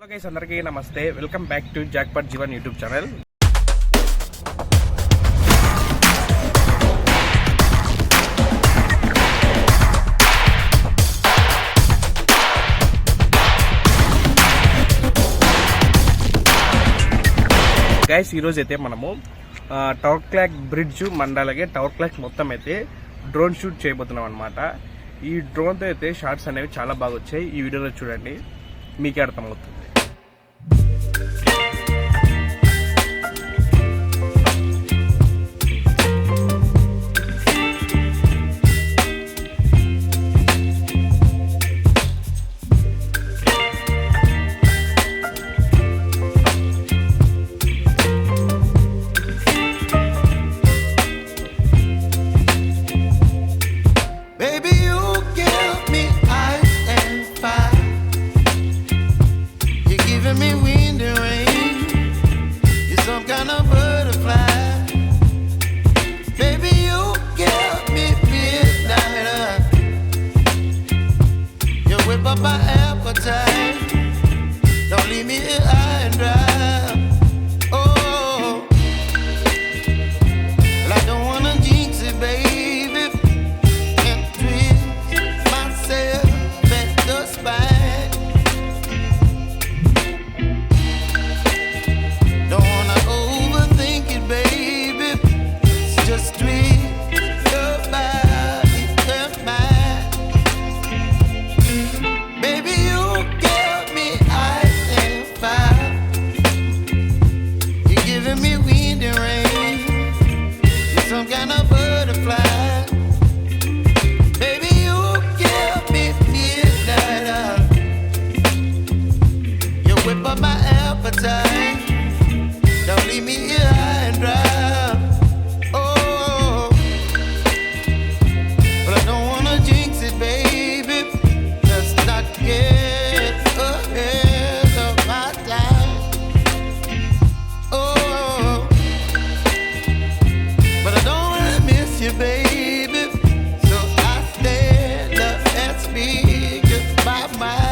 Hello guys, అందరికీ నమస్తే. Welcome back to jackpot Jeevan YouTube channel. Guys, ఈరోజు అయితే మనము టవర్ క్లాక్ బ్రిడ్జ్ మండలాగే టవర్ క్లాక్ మొత్తం అయితే డ్రోన్ షూట్ చేయబోతున్నాం అనమాట. ఈ డ్రోన్తో అయితే షార్ట్స్ అనేవి చాలా బాగా వచ్చాయి. ఈ వీడియోలో చూడండి, మీకే అర్థమవుతుంది. Up my appetite, don't leave me here high and dry. Oh, well, I don't wanna jinx it, baby, and twist myself at the spine. Don't wanna overthink it, baby, it's just twist your body and mine. But my appetite, don't leave me here high and dry. Oh, but I don't wanna jinx it, baby. Let's not get ahead of my time. Oh, but I don't wanna miss you, baby. So I stand up and speak just my mind.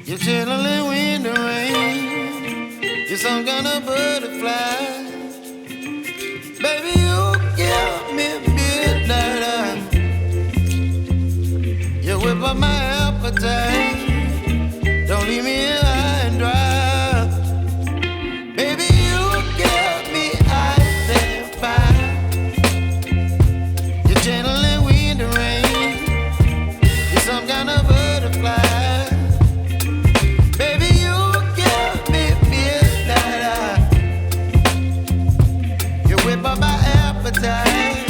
You're chilling in the rain. You're some kind of butterfly. Baby, you give me midnight. You whip up my appetite. Don't leave me here high and dry. Baby, you give me ice and fire. You're channeling wind and rain. You're some kind of butterfly. But my appetite,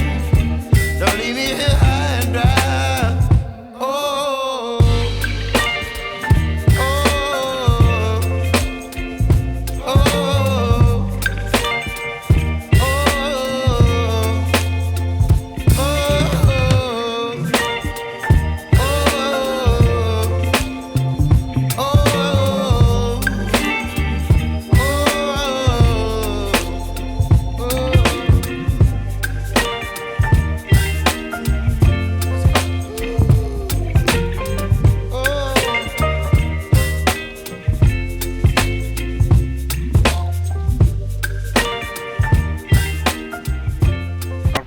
don't leave me here high and dry. Oh, oh, oh, oh,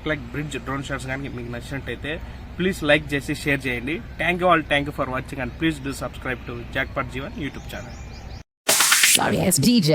like bridge drone shots కానీ మీకు నచ్చినట్టయితే please like చేసి share చేయండి. Thank you for watching and please do subscribe to jackpot Jeevan YouTube channel. Sorry, it's DJ.